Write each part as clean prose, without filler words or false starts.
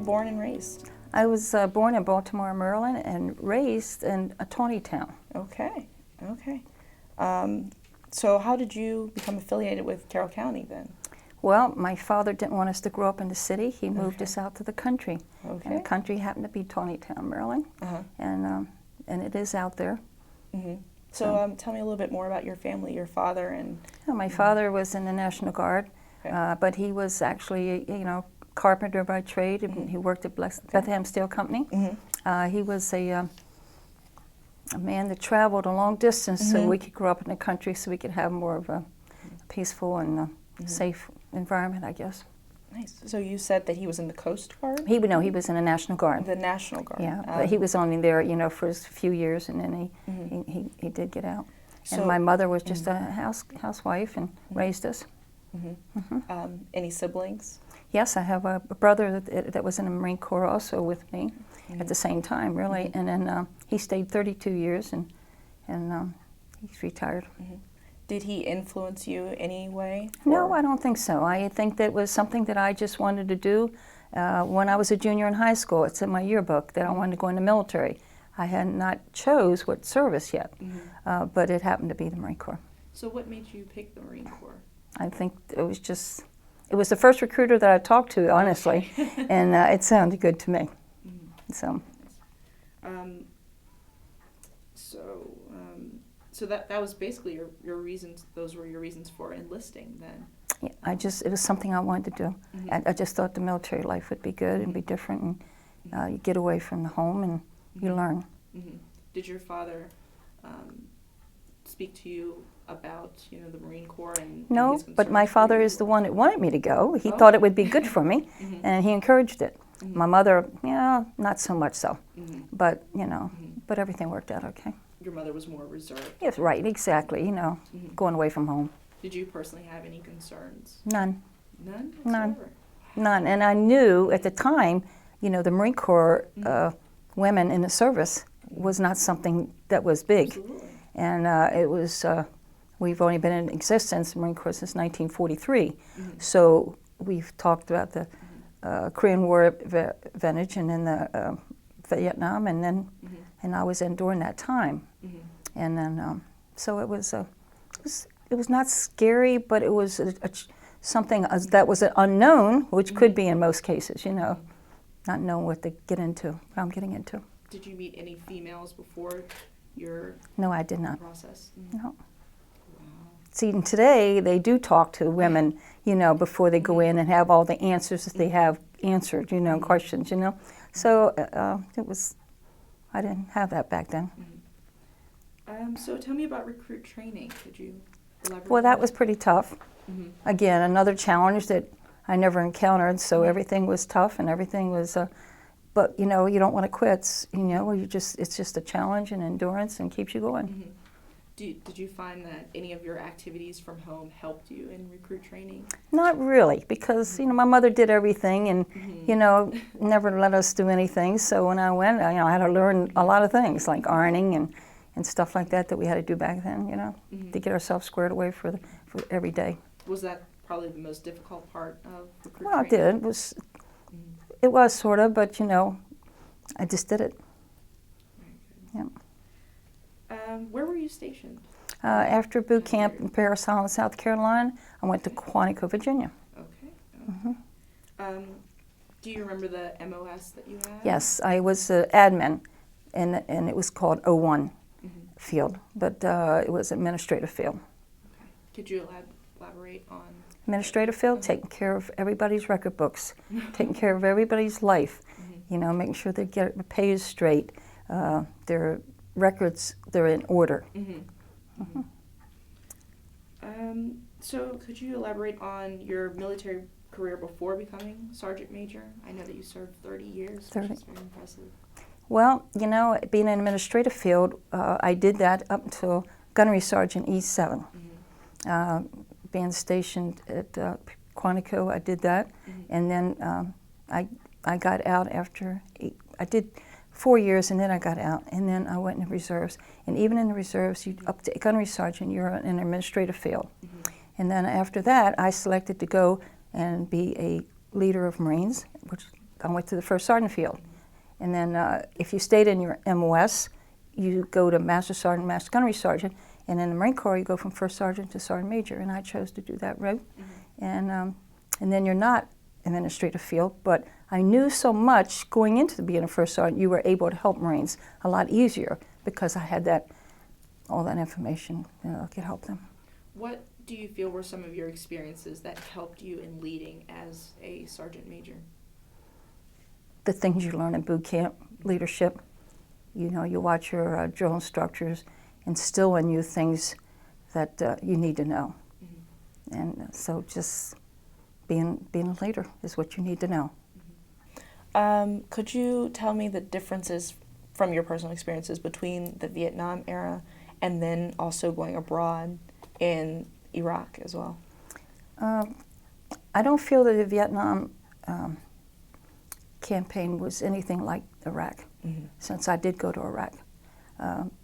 born and raised? I was born in Baltimore, Maryland, and raised in a tawny town. Okay, okay. So how did you become affiliated with Carroll County then? Well, my father didn't want us to grow up in the city. He moved Okay. us out to the country. Okay. And the country happened to be Tawnytown, Maryland. Uh-huh. And it is out there. Mm-hmm. So tell me a little bit more about your family, your father and... My father was in the National Guard, Okay. but he was actually, carpenter by trade. Mm-hmm. He worked at Bethlehem Steel Company. Mm-hmm. He was a man that traveled a long distance so we could grow up in the country so we could have more of a peaceful and safe environment, I guess. Nice. So you said that he was in the Coast Guard? He was in the National Guard. The National Guard. Yeah, but he was only there, for a few years, and then he did get out. And So- my mother was just a housewife and raised us. Any siblings? Yes, I have a brother that was in the Marine Corps also with me at the same time, really. And then he stayed 32 years, and he's retired. Did he influence you any way? No, I don't think so. I think that was something that I just wanted to do. When I was a junior in high school, it's in my yearbook that I wanted to go in the military. I had not chose what service yet, but it happened to be the Marine Corps. So what made you pick the Marine Corps? I think it was the first recruiter that I talked to, honestly, and it sounded good to me. So that was basically your reasons. Those were your reasons for enlisting then. Yeah, it was something I wanted to do. I just thought the military life would be good and be different, and you get away from the home and you learn. Did your father speak to you about the Marine Corps and No, his but my concerns for father you? is the one that wanted me to go. He thought it would be good for me, and he encouraged it. My mother, not so much so, but but everything worked out okay. Your mother was more reserved. Yes, right, exactly. Going away from home. Did you personally have any concerns? None. None. None. Whatsoever? None. And I knew at the time, the Marine Corps women in the service was not something that was big. Absolutely. And it was, we've only been in existence, Marine Corps, since 1943. So we've talked about the Korean War advantage and then the Vietnam, and then and I was in during that time. And then, so it was not scary, but it was something that was unknown, which could be in most cases, not knowing what to get into, what I'm getting into. Did you meet any females before your No, I did not. process? No. See, and today they do talk to women, before they go in and have all the answers that they have answered, questions, So I didn't have that back then. So tell me about recruit training. Could you elaborate? Well, that was pretty tough. Again, another challenge that I never encountered, so everything was tough and everything was, but you don't want to quit, it's just a challenge and endurance and keeps you going. Did you find that any of your activities from home helped you in recruit training? Not really, because my mother did everything and never let us do anything. So when I went, I had to learn a lot of things like ironing and stuff like that we had to do back then, to get ourselves squared away for every day. Was that probably the most difficult part of recruit Well, it training? did. It was sort of, but I just did it. Yeah. Where were you stationed? After boot camp in Paris Island, South Carolina, I went to Quantico, Virginia. Okay. Do you remember the MOS that you had? Yes, I was an admin, and it was called 01 field, but it was administrative field. Okay. Could you elaborate on? Administrative field, taking care of everybody's record books, taking care of everybody's life, making sure they get paid straight, their records, they're in order. So could you elaborate on your military career before becoming Sergeant Major? I know that you served 30 years, which is very impressive. Well, being in administrative field, I did that up until Gunnery Sergeant E7. Being stationed at Quantico, I did that, and then I got out after I did 4 years, and then I got out, and then I went in the reserves. And even in the reserves, up to Gunnery Sergeant, you're in an administrative field. And then after that, I selected to go and be a leader of Marines, which I went to the first sergeant field. And then if you stayed in your MOS, you go to Master Sergeant, Master Gunnery Sergeant, and in the Marine Corps you go from First Sergeant to Sergeant Major, and I chose to do that route. And then you're not administrative field, but I knew so much going into being a First Sergeant, you were able to help Marines a lot easier because I had all that information, I could help them. What do you feel were some of your experiences that helped you in leading as a Sergeant Major? The things you learn in boot camp, leadership. You watch your drill instructors instill in you things that you need to know. And so just being a leader is what you need to know. Could you tell me the differences from your personal experiences between the Vietnam era and then also going abroad in Iraq as well? I don't feel that the Vietnam campaign was anything like Iraq, since I did go to Iraq.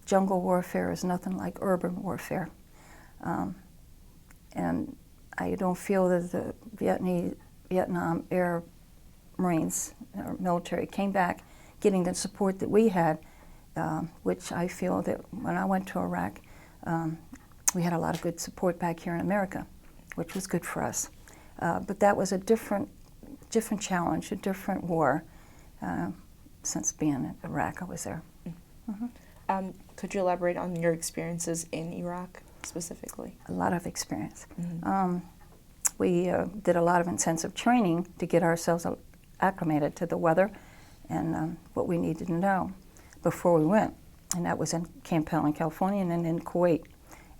Jungle warfare is nothing like urban warfare. And I don't feel that the Vietnam era Marines or military came back getting the support that we had, which I feel that when I went to Iraq, we had a lot of good support back here in America, which was good for us. But that was a different challenge, a different war. Since being in Iraq, I was there. Could you elaborate on your experiences in Iraq specifically? A lot of experience. We did a lot of intensive training to get ourselves acclimated to the weather and what we needed to know before we went. And that was in Camp Pendleton, California, and then in Kuwait.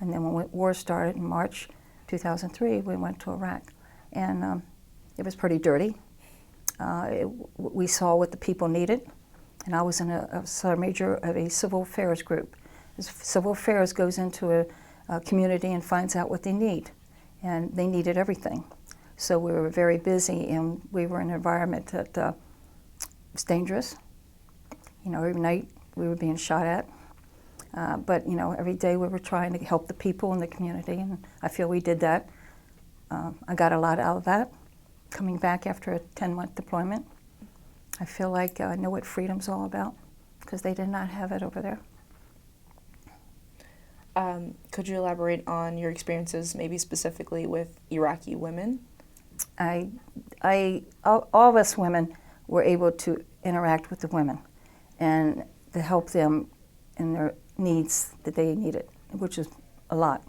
And then when war started in March 2003, we went to Iraq. And it was pretty dirty. We saw what the people needed. And I was in a sergeant major of a civil affairs group. Civil affairs goes into a community and finds out what they need. And they needed everything. So we were very busy, and we were in an environment that was dangerous. Every night we were being shot at. But every day we were trying to help the people in the community, and I feel we did that. I got a lot out of that, coming back after a 10-month deployment. I feel like I know what freedom's all about, because they did not have it over there. Could you elaborate on your experiences, maybe specifically with Iraqi women? All of us women were able to interact with the women and to help them in their needs that they needed, which is a lot.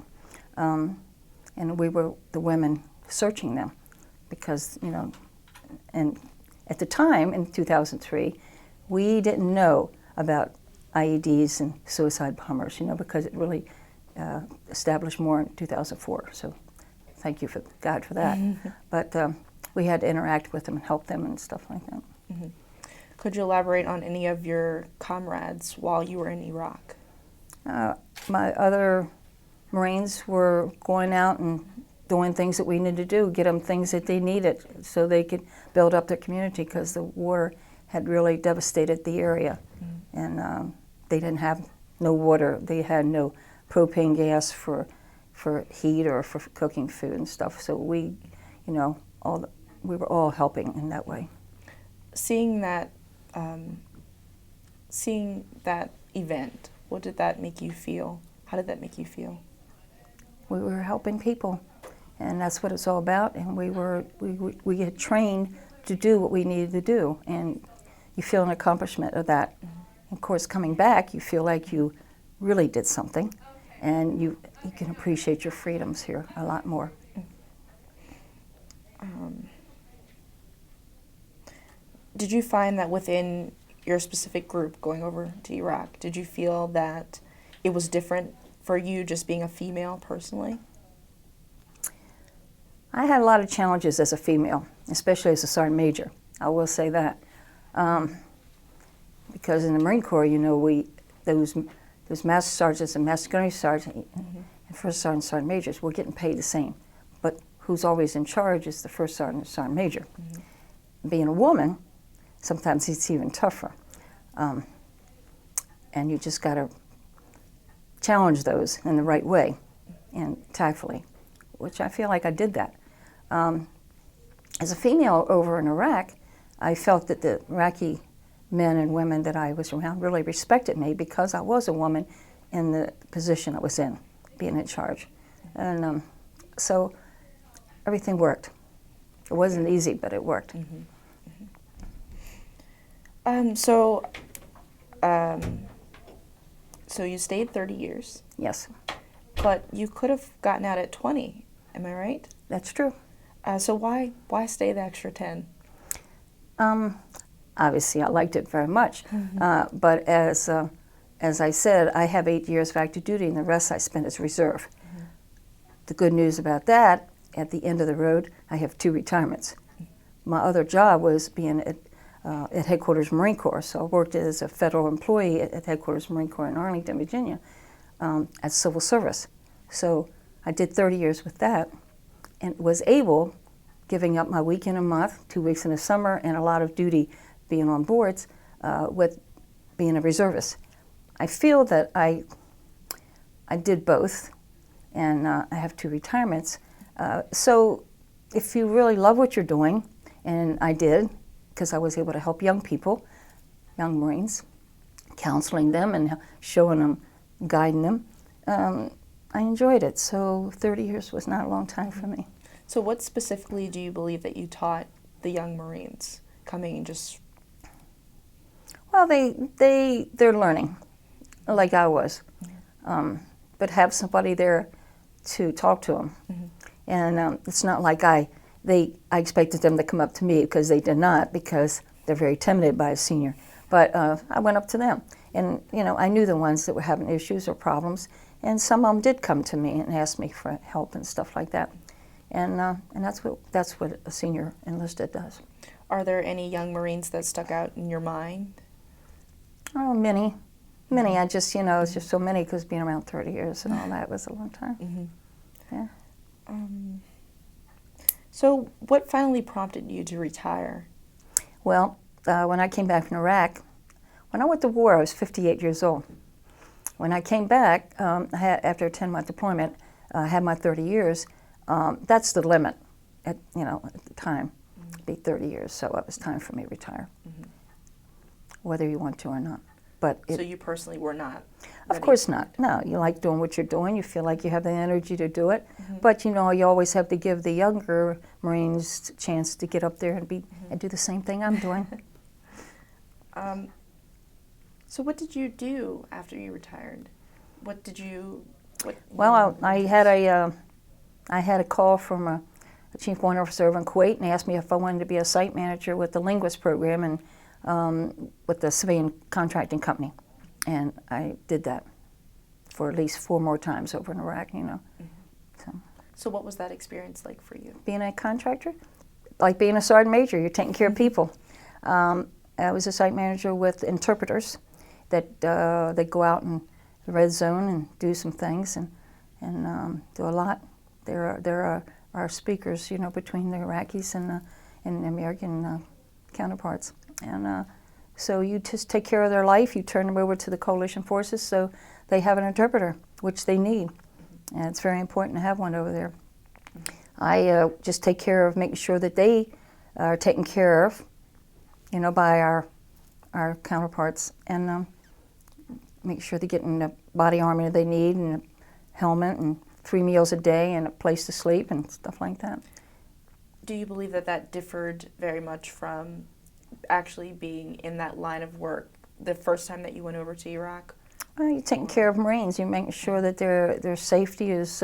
And we were the women searching them because, and at the time in 2003, we didn't know about IEDs and suicide bombers, because it really established more in 2004. So thank you for God for that. But we had to interact with them and help them and stuff like that. Could you elaborate on any of your comrades while you were in Iraq? My other Marines were going out and doing things that we needed to do, get them things that they needed so they could build up their community, because the war had really devastated the area. And they didn't have no water. They had no propane gas for heat or for cooking food and stuff. So we were all helping in that way. Seeing that event, what did that make you feel? How did that make you feel? We were helping people, and that's what it's all about. And we had trained to do what we needed to do, and you feel an accomplishment of that. Of course, coming back, you feel like you really did something, and you can appreciate your freedoms here a lot more. Did you find that within your specific group going over to Iraq, did you feel that it was different for you just being a female personally? I had a lot of challenges as a female, especially as a sergeant major. I will say that. Because in the Marine Corps, those master sergeants and master gunnery sergeants and first sergeant, sergeant majors were getting paid the same. But who's always in charge is the first sergeant and sergeant major. Being a woman, sometimes it's even tougher. And you just got to challenge those in the right way and tactfully, which I feel like I did that. As a female over in Iraq, I felt that the Iraqi men and women that I was around really respected me because I was a woman in the position I was in, being in charge. And so everything worked. It wasn't easy, but it worked. So you stayed 30 years, Yes, but you could have gotten out at 20. Am I right? that's true. So why stay the extra 10? Obviously, I liked it very much, but as I said, I have 8 years of active duty, and the rest I spent as reserve. The good news about that, at the end of the road, I have 2 retirements. My other job was being at Headquarters Marine Corps, so I worked as a federal employee at Headquarters Marine Corps in Arlington, Virginia, as civil service. So I did 30 years with that, and was able, giving up my weekend a month, 2 weeks in the summer, and a lot of duty being on boards, with being a reservist. I feel that I did both, and I have 2 retirements. So if you really love what you're doing, and I did, because I was able to help young people, young Marines, counseling them and showing them, guiding them, I enjoyed it. So 30 years was not a long time for me. So what specifically do you believe that you taught the young Marines coming and just... Well, they're learning, like I was, but have somebody there to talk to them. And it's not like I expected them to come up to me, because they did not, because they're very intimidated by a senior. But I went up to them, and I knew the ones that were having issues or problems, and some of them did come to me and ask me for help and stuff like that. And that's what a senior enlisted does. Are there any young Marines that stuck out in your mind? Oh, many. I just, it's just so many, because being around 30 years and all that was a long time. Yeah. So what finally prompted you to retire? Well, when I came back from Iraq, when I went to war, I was 58 years old. When I came back, after a 10-month deployment, I had my 30 years. That's the limit at the time, be 30 years, so it was time for me to retire, whether you want to or not. But so you personally were not ready? Of course not. No, you like doing what you're doing. You feel like you have the energy to do it. But you always have to give the younger Marines a chance to get up there and do the same thing I'm doing. So what did you do after you retired? Well, I had a call from a chief warrant officer over in Kuwait, and asked me if I wanted to be a site manager with the linguist program and with the civilian contracting company. And I did that for at least 4 more times over in Iraq, So what was that experience like for you? Being a contractor, like being a sergeant major, you're taking care of people. I was a site manager with interpreters that they go out in the red zone and do some things and do a lot. There are speakers, between the Iraqis and the American counterparts. And so you just take care of their life. You turn them over to the coalition forces, so they have an interpreter, which they need. And it's very important to have one over there. I just take care of making sure that they are taken care of, by our counterparts, and make sure they're getting the body armor they need, and a helmet, and 3 meals a day, and a place to sleep, and stuff like that. Do you believe that differed very much from actually being in that line of work the first time that you went over to Iraq? Well, you're taking care of Marines. You're making sure that their safety is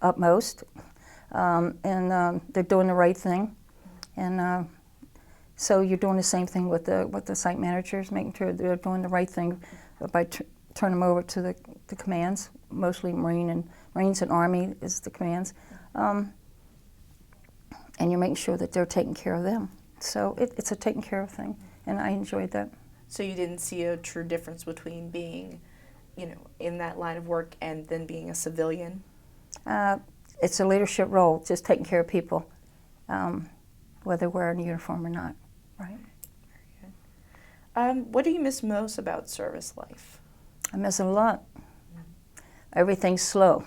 utmost, and they're doing the right thing. And so you're doing the same thing with the site managers, making sure they're doing the right thing by turning them over to the commands, mostly Marines and Army is the commands. And you're making sure that they're taking care of them. So it's a taken care of thing, and I enjoyed that. So you didn't see a true difference between being, in that line of work and then being a civilian? It's a leadership role, just taking care of people, whether wearing a uniform or not, right? Very good. What do you miss most about service life? I miss it a lot. Everything's slow.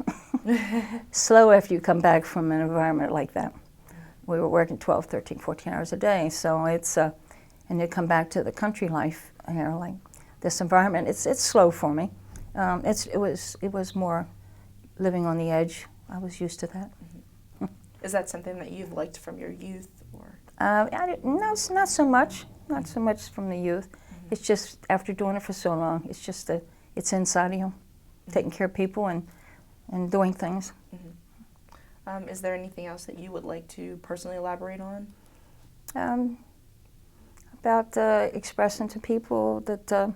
Slow after you come back from an environment like that. we were working 12, 13, 14 hours a day. So it's, and to come back to the country life, you know, like this environment, it's slow for me. It was more living on the edge. I was used to that. Is that something that you've liked from your youth, or? No, it's not so much. Not so much from the youth. It's just after doing it for so long, it's just that it's inside of you, taking care of people and doing things. Is there anything else that you would like to personally elaborate on? About expressing to people that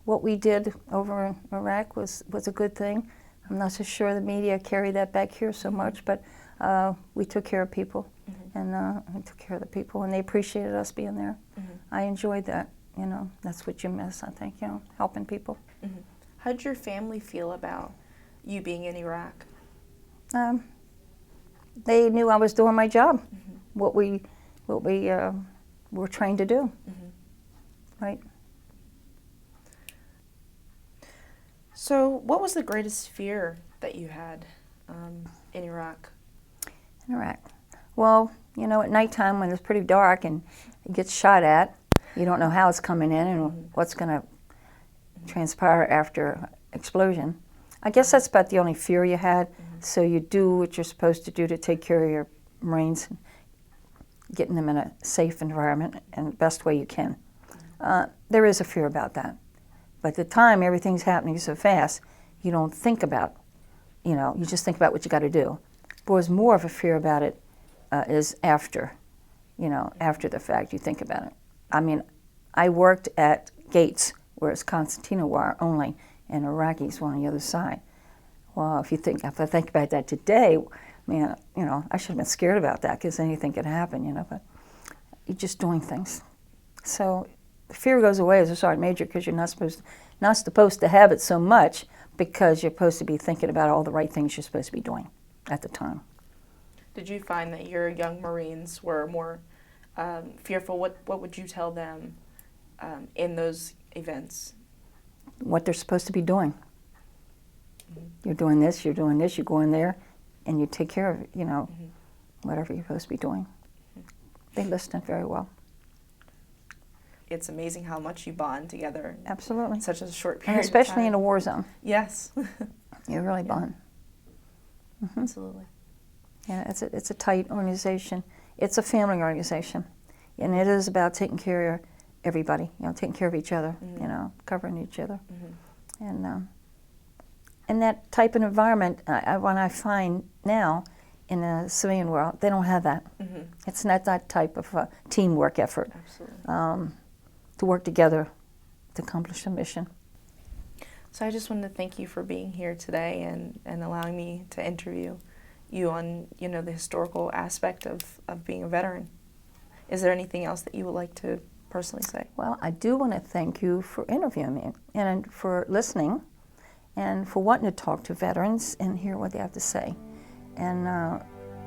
what we did over in Iraq was a good thing. I'm not so sure the media carried that back here so much, but we took care of people, and we took care of the people, and they appreciated us being there. I enjoyed that. You know, that's what you miss, I think, you know, helping people. How did your family feel about you being in Iraq? They knew I was doing my job, what we were trained to do, right? So what was the greatest fear that you had in Iraq? In Iraq. Well, you know, at nighttime when it's pretty dark and it gets shot at, you don't know how it's coming in and what's going to transpire after explosion. I guess that's about the only fear you had. So you do what you're supposed to do to take care of your Marines, getting them in a safe environment and the best way you can. There is a fear about that. But at the time, everything's happening so fast, you don't think about, you know, you just think about what you got to do. But what's more of a fear about it is after, you know, after the fact, you think about it. I mean, I worked at gates where it's concertina wire only, and Iraqis were on the other side. Well, if I think about that today, man, you know, I should have been scared about that because anything could happen, you know, but you're just doing things. So fear goes away as a sergeant major because you're not supposed to have it so much because you're supposed to be thinking about all the right things you're supposed to be doing at the time. Did you find that your young Marines were more fearful? What would you tell them in those events? What they're supposed to be doing. You're doing this, you go in there, and you take care of, you know, whatever you're supposed to be doing. They listened very well. It's amazing how much you bond together. Absolutely. In such a short And period especially of time. in a war zone. Yes. You really bond. Absolutely. Yeah, it's a tight organization. It's a family organization. And it is about taking care of everybody, you know, taking care of each other, you know, covering each other. And that type of environment, when I find now in the civilian world, they don't have that. It's not that type of teamwork effort. Absolutely. To work together to accomplish a mission. So I just wanted to thank you for being here today and allowing me to interview you on, you know, the historical aspect of being a veteran. Is there anything else that you would like to personally say? Well, I do want to thank you for interviewing me and for listening and for wanting to talk to veterans and hear what they have to say. And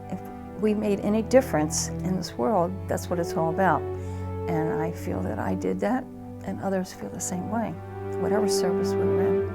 if we made any difference in this world, that's what it's all about. And I feel that I did that, and others feel the same way, whatever service we were in.